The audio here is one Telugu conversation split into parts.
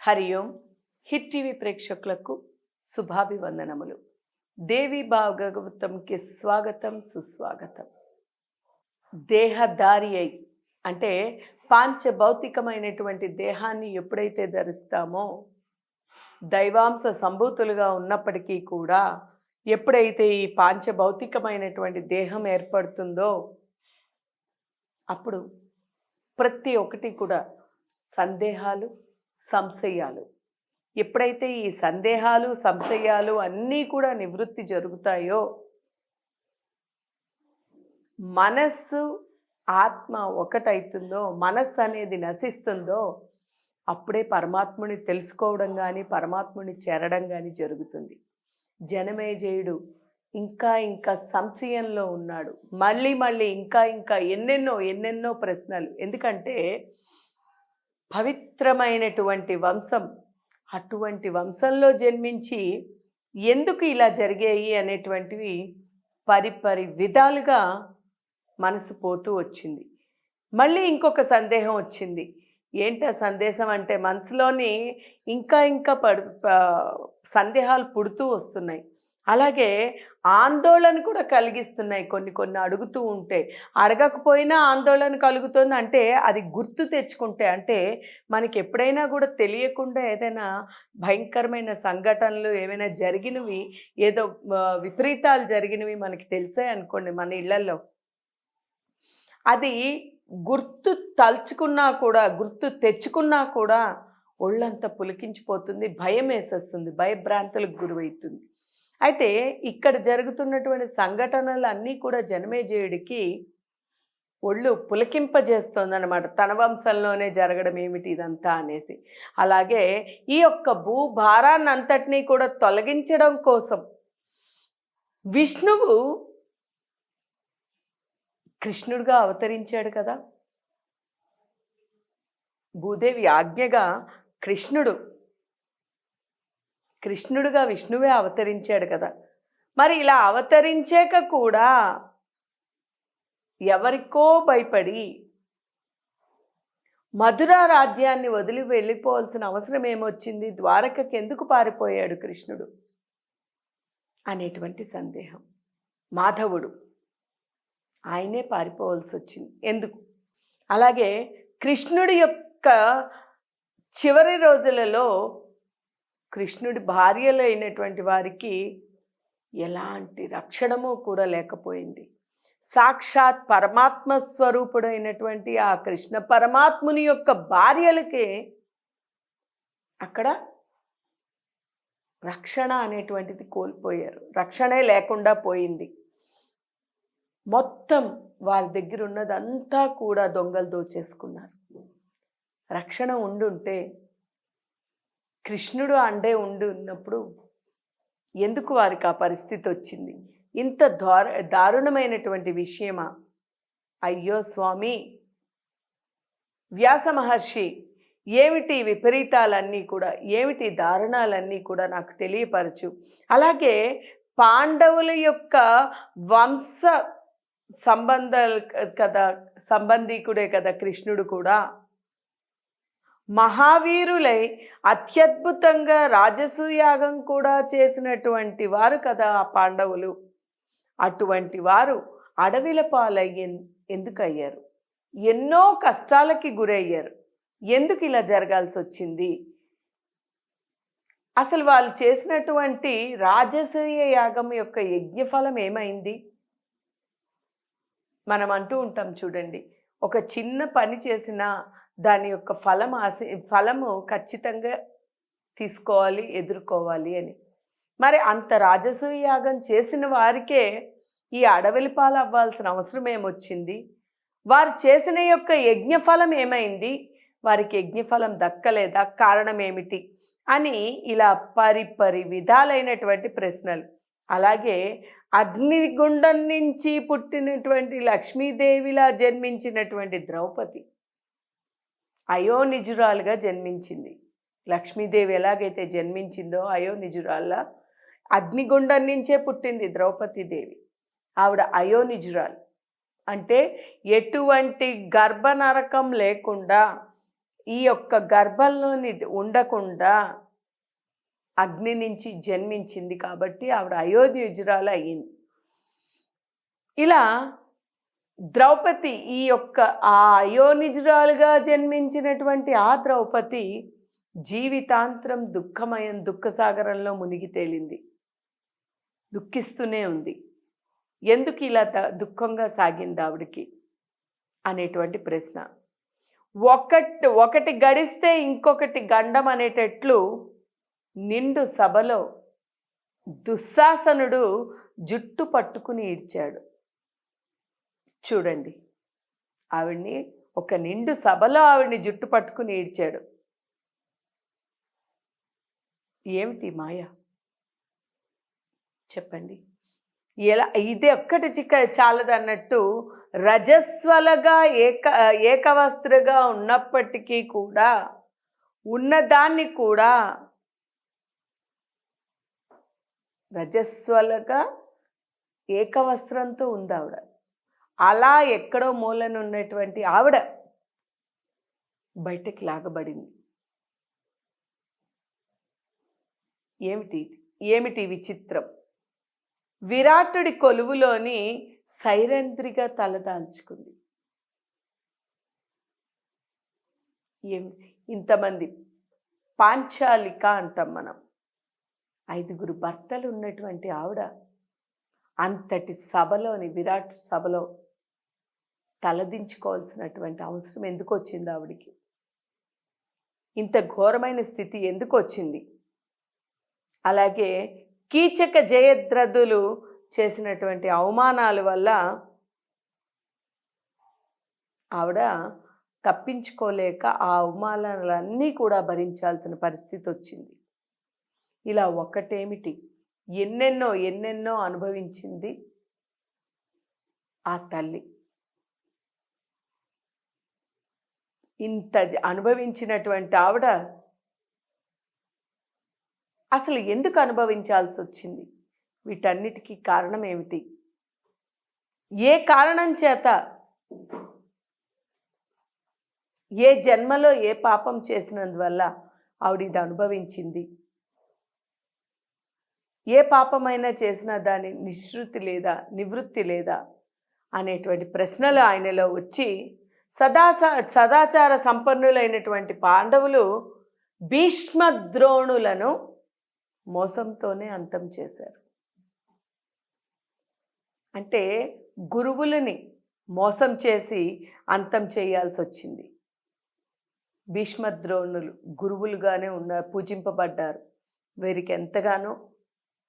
హరి ఓం. హిట్ టీవీ ప్రేక్షకులకు శుభాభివందనములు. దేవి భాగవతంకి స్వాగతం, సుస్వాగతం. దేహధారి అయి అంటే పాంచభౌతికమైనటువంటి దేహాన్ని ఎప్పుడైతే ధరిస్తామో, దైవాంశ సంభూతులుగా ఉన్నప్పటికీ కూడా ఎప్పుడైతే ఈ పాంచభౌతికమైనటువంటి దేహం ఏర్పడుతుందో అప్పుడు ప్రతి ఒక్కటి కూడా సందేహాలు, సంశయాలు. ఎప్పుడైతే ఈ సందేహాలు, సంశయాలు అన్నీ కూడా నివృత్తి జరుగుతాయో, మనస్సు ఆత్మ ఒకటైతుందో, మనస్సు అనేది నశిస్తుందో, అప్పుడే పరమాత్ముని తెలుసుకోవడం కానీ పరమాత్ముని చేరడం కానీ జరుగుతుంది. జనమేజయుడు ఇంకా ఇంకా సంశయంలో ఉన్నాడు. మళ్ళీ మళ్ళీ ఇంకా ఇంకా ఎన్నెన్నో ప్రశ్నలు. ఎందుకంటే పవిత్రమైనటువంటి వంశం, అటువంటి వంశంలో జన్మించి ఎందుకు ఇలా జరిగాయి అనేటువంటివి పరిపరి విధాలుగా మనసు పోతూ వచ్చింది. మళ్ళీ ఇంకొక సందేహం వచ్చింది. ఏంటి ఆ సందేశం అంటే, మనసులోని ఇంకా ఇంకా సందేహాలు పుడుతూ వస్తున్నాయి. అలాగే ఆందోళన కూడా కలిగిస్తున్నాయి. కొన్ని అడుగుతూ ఉంటే, అడగకపోయినా ఆందోళన కలుగుతుంది. అంటే అది గుర్తు తెచ్చుకుంటే, అంటే మనకి ఎప్పుడైనా కూడా తెలియకుండా ఏదైనా భయంకరమైన సంఘటనలు ఏమైనా జరిగినవి, ఏదో విపరీతాలు జరిగినవి మనకి తెలిసాయి అనుకోండి మన ఇళ్లలో, అది గుర్తు తలుచుకున్నా కూడా, గుర్తు తెచ్చుకున్నా కూడా ఒళ్ళంతా పులికించిపోతుంది, భయం వేసేస్తుంది, భయభ్రాంతులకు గురవుతుంది. అయితే ఇక్కడ జరుగుతున్నటువంటి సంఘటనలు అన్నీ కూడా జనమేజయుడికి ఒళ్ళు పులకింపజేస్తుంది అన్నమాట. తన వంశంలోనే జరగడం ఏమిటి ఇదంతా అనేసి. అలాగే ఈ యొక్క భూభారాన్ని అంతటినీ కూడా తొలగించడం కోసం విష్ణువు కృష్ణుడిగా అవతరించాడు కదా. భూదేవి ఆజ్ఞగా కృష్ణుడుగా విష్ణువే అవతరించాడు కదా. మరి ఇలా అవతరించాక కూడా ఎవరికో భయపడి మధురా రాజ్యాన్ని వదిలి వెళ్ళిపోవాల్సిన అవసరం ఏమొచ్చింది, ద్వారకకి ఎందుకు పారిపోయాడు కృష్ణుడు అనేటువంటి సందేహం. మాధవుడు ఆయనే పారిపోవాల్సి వచ్చింది ఎందుకు? అలాగే కృష్ణుడి యొక్క చివరి రోజులలో కృష్ణుడి భార్యలు అయినటువంటి వారికి ఎలాంటి రక్షణము కూడా లేకపోయింది. సాక్షాత్ పరమాత్మ స్వరూపుడైనటువంటి ఆ కృష్ణ పరమాత్ముని యొక్క భార్యలకే అక్కడ రక్షణ అనేటువంటిది కోల్పోయారు. రక్షణే లేకుండా పోయింది. మొత్తం వారి దగ్గర ఉన్నదంతా కూడా దొంగలు దోచేసుకున్నారు. రక్షణ ఉండుంటే, కృష్ణుడు అండే ఉన్నప్పుడు ఎందుకు వారికి ఆ పరిస్థితి వచ్చింది? ఇంత దారుణమైనటువంటి విషయమా? అయ్యో స్వామి, వ్యాస మహర్షి ఏమిటి విపరీతాలన్నీ కూడా, ఏమిటి దారుణాలన్నీ కూడా నాకు తెలియపరచు. అలాగే పాండవుల యొక్క వంశ సంబంధాలు కదా, సంబంధికుడే కదా కృష్ణుడు కూడా. మహావీరులై అత్యద్భుతంగా రాజసూయాగం కూడా చేసినటువంటి వారు కదా ఆ పాండవులు. అటువంటి వారు అడవిల పాలయ్యి ఎందుకు అయ్యారు? ఎన్నో కష్టాలకి గురయ్యారు. ఎందుకు ఇలా జరగాల్సి వచ్చింది? అసలు వాళ్ళు చేసినటువంటి రాజసూయ యాగం యొక్క యజ్ఞఫలం ఏమైంది? మనం అంటూ ఉంటాం చూడండి, ఒక చిన్న పని చేసినా దాని యొక్క ఫలము ఖచ్చితంగా తీసుకోవాలి, ఎదుర్కోవాలి అని. మరి అంత రాజసూయ యాగం చేసిన వారికే ఈ అడవిలి పాలు అవ్వాల్సిన అవసరం ఏమొచ్చింది? వారు చేసిన యొక్క యజ్ఞఫలం ఏమైంది? వారికి యజ్ఞఫలం దక్కలేదా? కారణం ఏమిటి అని ఇలా పరిపరి విధాలైనటువంటి ప్రశ్నలు. అలాగే అగ్నిగుండం నుంచి పుట్టినటువంటి లక్ష్మీదేవిలా జన్మించినటువంటి ద్రౌపది అయోనిజురాలుగా జన్మించింది. లక్ష్మీదేవి ఎలాగైతే జన్మించిందో అయోనిజురాల్లా అగ్నిగుండం నుంచే పుట్టింది ద్రౌపదీదేవి. ఆవిడ అయోనిజురాలు అంటే ఎటువంటి గర్భనరకం లేకుండా ఈ యొక్క గర్భంలోని ఉండకుండా అగ్ని నుంచి జన్మించింది కాబట్టి ఆవిడ అయోనిజురాలు అయ్యింది. ఇలా ద్రౌపది ఈ యొక్క ఆ అయోనిజురాలుగా జన్మించినటువంటి ఆ ద్రౌపది జీవితాంతరం దుఃఖసాగరంలో మునిగి తేలింది, దుఃఖిస్తూనే ఉంది. ఎందుకు ఇలా దుఃఖంగా సాగింది ఆవిడికి అనేటువంటి ప్రశ్న. ఒకటి గడిస్తే ఇంకొకటి గండం అనేటట్లు నిండు సభలో దుశ్శాసనుడు జుట్టు పట్టుకుని ఈడ్చాడు. చూడండి, ఆవిడ్ని ఒక నిండు సభలో ఆవిడ్ని జుట్టు పట్టుకుని ఈడ్చాడు. ఏమిటి మాయ చెప్పండి. ఎలా ఇది ఒక్కటి చాలదన్నట్టు రజస్వలగా ఏకవస్త్రగా ఉన్నప్పటికీ కూడా ఉన్నదాన్ని కూడా రజస్వలగా ఏకవస్త్రంతో ఉంది ఆవిడ. అలా ఎక్కడో మూలన ఉన్నటువంటి ఆవిడ బయటకి లాగబడింది. ఏమిటి విచిత్రం? విరాటుడి కొలువులోని సైరంధ్రిగా తలదాల్చుకుంది. ఇంతమంది పాంచాలిక అంటాం మనం, 5 భర్తలు ఉన్నటువంటి ఆవిడ అంతటి సభలోని విరాట్ సభలో తలదించుకోవాల్సినటువంటి అవసరం ఎందుకు వచ్చింది ఆవిడికి? ఇంత ఘోరమైన స్థితి ఎందుకు వచ్చింది? అలాగే కీచక జయద్రథులు చేసినటువంటి అవమానాల వల్ల ఆవిడ తప్పించుకోలేక ఆ అవమానాలన్నీ కూడా భరించాల్సిన పరిస్థితి వచ్చింది. ఇలా ఒక్కటేమిటి, ఎన్నెన్నో అనుభవించింది ఆ తల్లి. ఇంత అనుభవించినటువంటి ఆవిడ అసలు ఎందుకు అనుభవించాల్సి వచ్చింది? వీటన్నిటికీ కారణం ఏమిటి? ఏ కారణం చేత, ఏ జన్మలో ఏ పాపం చేసినందువల్ల ఆవిడ ఇది అనుభవించింది? ఏ పాపమైనా చేసినా దాని నివృత్తి లేదా అనేటువంటి ప్రశ్నలు ఆయనలో వచ్చి సదాచార సంపన్నులైనటువంటి పాండవులు భీష్మద్రోణులను మోసంతోనే అంతం చేశారు. అంటే గురువులని మోసం చేసి అంతం చేయాల్సి వచ్చింది. భీష్మద్రోణులు గురువులుగానే పూజింపబడ్డారు, వీరికి ఎంతగానో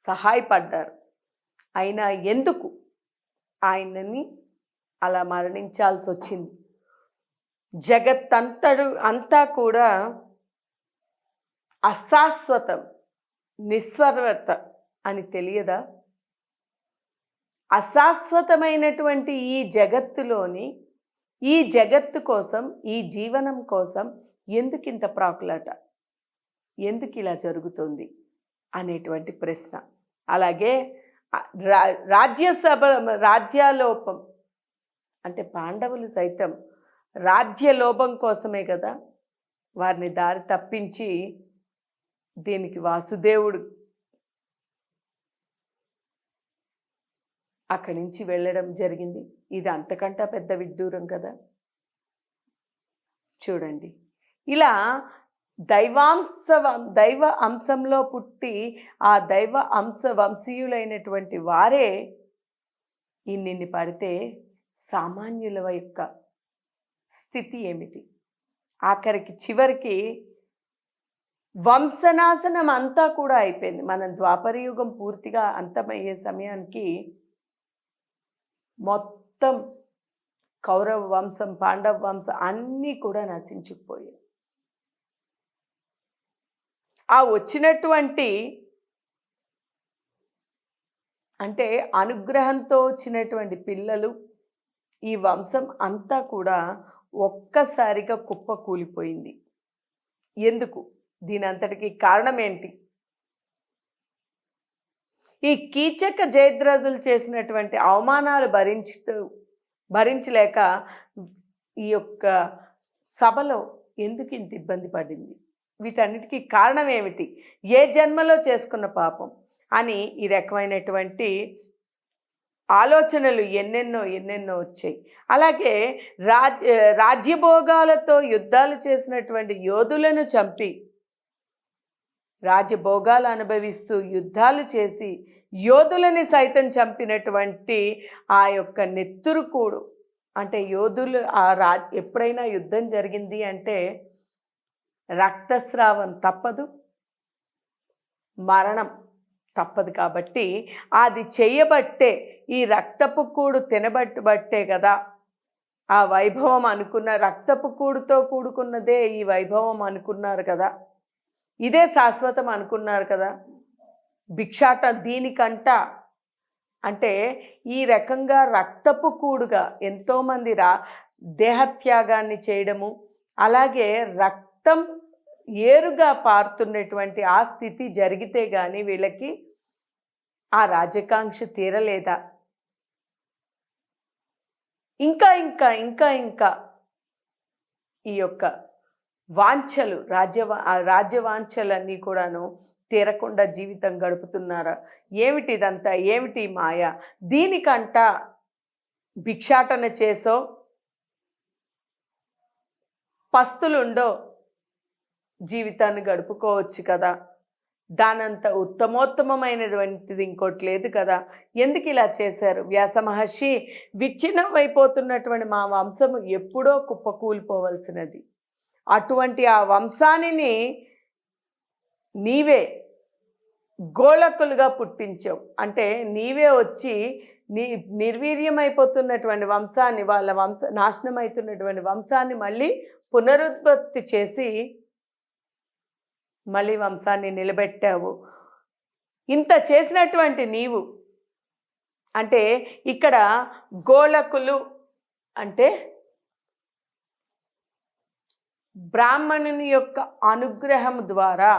సహాయపడ్డారు. అయినా ఎందుకు ఆయనని అలా మరణించాల్సి వచ్చింది? అంతా కూడా అశాశ్వతం, నిస్వర్వత అని తెలియదా? అశాశ్వతమైనటువంటి ఈ జగత్తులోని ఈ జగత్తు కోసం, ఈ జీవనం కోసం ఎందుకు ఇంత ప్రాకులాట, ఎందుకు ఇలా జరుగుతుంది అనేటువంటి ప్రశ్న. అలాగే రాజ్యాలోపం అంటే పాండవులు సైతం రాజ్యలోభం కోసమే కదా వారిని దారి తప్పించి దీనికి వాసుదేవుడు అక్కడి నుంచి వెళ్ళడం జరిగింది. ఇది అంతకంటే పెద్ద విడ్డూరం కదా. చూడండి, ఇలా దైవ అంశంలో పుట్టి ఆ దైవ అంశ వంశీయులైనటువంటి వారే ఇన్ని పడితే సామాన్యుల యొక్క స్థితి ఏమిటి? ఆఖరికి చివరికి వంశనాశనం అంతా కూడా అయిపోయింది. మనం ద్వాపరయుగం పూర్తిగా అంతమయ్యే సమయానికి మొత్తం కౌరవ వంశం, పాండవ వంశం అన్నీ కూడా నశించుకుపోయాయి. ఆ వచ్చినటువంటి అంటే అనుగ్రహంతో వచ్చినటువంటి పిల్లలు, ఈ వంశం అంతా కూడా ఒక్కసారిగా కుప్ప కూలిపోయింది. ఎందుకు? దీని అంతటికి కారణం ఏంటి? ఈ కీచక జయద్రథులు చేసినటువంటి అవమానాలు భరించలేక ఈ యొక్క సభలో ఎందుకు ఇంత ఇబ్బంది పడింది, వీటన్నిటికీ కారణం ఏమిటి, ఏ జన్మలో చేసుకున్న పాపం అని ఈ రకమైనటువంటి ఆలోచనలు ఎన్నెన్నో వచ్చాయి. అలాగే రాజ్యభోగాలతో యుద్ధాలు చేసినటువంటి యోధులను చంపి రాజ్యభోగాలు అనుభవిస్తూ యుద్ధాలు చేసి యోధులని సైతం చంపినటువంటి ఆ యొక్క నెత్తురుకూడు, అంటే యోధులు ఎప్పుడైనా యుద్ధం జరిగింది అంటే రక్తస్రావం తప్పదు, మరణం తప్పదు. కాబట్టి అది చేయబట్టే, ఈ రక్తపు కూడు తినబట్టే కదా ఆ వైభవం అనుకున్న, రక్తపు కూడుతో కూడుకున్నదే ఈ వైభవం అనుకున్నారు కదా, ఇదే శాశ్వతం అనుకున్నారు కదా. భిక్షాట దీనికంట అంటే ఈ రకంగా రక్తపు కూడుగా ఎంతోమంది దేహత్యాగాన్ని చేయడము, అలాగే రక్తం ఏరుగా పారుతున్నటువంటి ఆ స్థితి జరిగితే కానీ వీళ్ళకి ఆ రాజకాంక్ష తీరలేదా? ఇంకా ఇంకా ఇంకా ఇంకా ఈ యొక్క వాంఛలు, రాజ్యవాంఛలన్నీ కూడాను తీరకుండా జీవితం గడుపుతున్నారా? ఏమిటి ఇదంతా, ఏమిటి మాయ? దీనికంట భిక్షాటన చేసో పస్తులుండో జీవితాన్ని గడుపుకోవచ్చు కదా, దానంత ఉత్తమోత్తమైనటువంటిది ఇంకోటి లేదు కదా. ఎందుకు ఇలా చేశారు? వ్యాస మహర్షి, విచ్ఛిన్నం అయిపోతున్నటువంటి మా వంశము ఎప్పుడో కుప్పకూలిపోవలసినది, అటువంటి ఆ వంశాన్ని నీవే గోళకులుగా పుట్టించావు. అంటే నీవే వచ్చి నిర్వీర్యమైపోతున్నటువంటి వంశాన్ని, వాళ్ళ నాశనం అవుతున్నటువంటి వంశాన్ని మళ్ళీ పునరుత్పత్తి చేసి మళ్ళీ వంశాన్ని నిలబెట్టావు. ఇంత చేసినటువంటి నీవు, అంటే ఇక్కడ గోళకులు అంటే బ్రాహ్మణుని యొక్క అనుగ్రహం ద్వారా,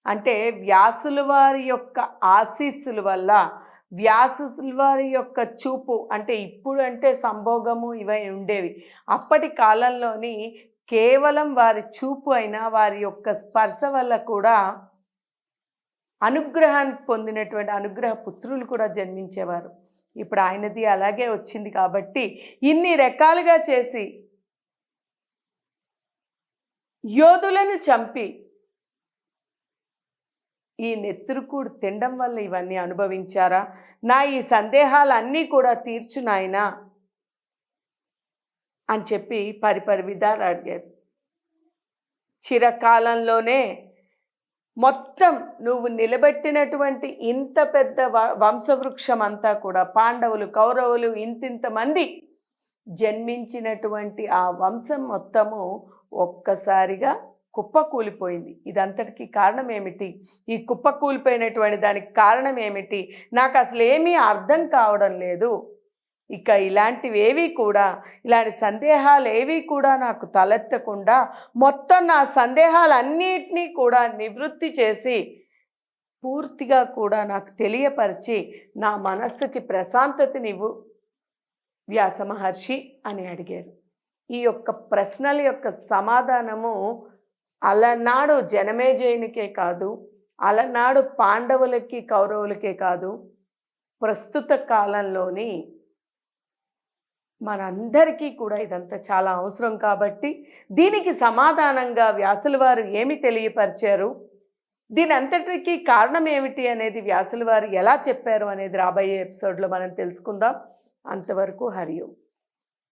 అంటే వ్యాసుల వారి యొక్క ఆశీస్సుల వల్ల, వ్యాసుల వారి యొక్క చూపు, అంటే ఇప్పుడు అంటే సంభోగము ఇవై ఉండేవి, అప్పటి కాలంలోని కేవలం వారి చూపు అయినా వారి యొక్క స్పర్శ వల్ల కూడా అనుగ్రహాన్ని పొందినటువంటి అనుగ్రహ పుత్రులు కూడా జన్మించేవారు. ఇప్పుడు ఆయనది అలాగే వచ్చింది కాబట్టి ఇన్ని రకాలుగా చేసి యోధులను చంపి ఈ నెత్తురుకూడు తినడం వల్ల ఇవన్నీ అనుభవించారా? నా ఈ సందేహాలన్నీ కూడా తీర్చు నాయనా అని చెప్పి పరిపరి విధాలు అడిగారు. చిరకాలంలోనే మొత్తం నువ్వు నిలబెట్టినటువంటి ఇంత పెద్ద వంశవృక్షం అంతా కూడా, పాండవులు, కౌరవులు, ఇంతింతమంది జన్మించినటువంటి ఆ వంశం మొత్తము ఒక్కసారిగా కుప్పకూలిపోయింది. ఇదంతటికి కారణం ఏమిటి? ఈ కుప్పకూలిపోయినటువంటి దానికి కారణం ఏమిటి? నాకు అసలు ఏమీ అర్థం కావడం లేదు. ఇక ఇలాంటివేవి కూడా, ఇలాంటి సందేహాలు ఏవి కూడా నాకు తలెత్తకుండా మొత్తం నా సందేహాలన్నిటినీ కూడా నివృత్తి చేసి పూర్తిగా కూడా నాకు తెలియపరిచి నా మనస్సుకి ప్రశాంతతనివ్వు వ్యాస మహర్షి అని అడిగారు. ఈ యొక్క ప్రశ్నల యొక్క సమాధానము అలనాడు జనమేజయునికే కాదు, అలనాడు పాండవులకి కౌరవులకే కాదు, ప్రస్తుత కాలంలోని మనందరికీ కూడా ఇదంతా చాలా అవసరం. కాబట్టి దీనికి సమాధానంగా వ్యాసుల వారు ఏమి తెలియపరిచారు, దీని అంతటికీ కారణం ఏమిటి అనేది వ్యాసుల వారు ఎలా చెప్పారు అనేది రాబోయే ఎపిసోడ్లో మనం తెలుసుకుందాం. అంతవరకు హరి ఓం.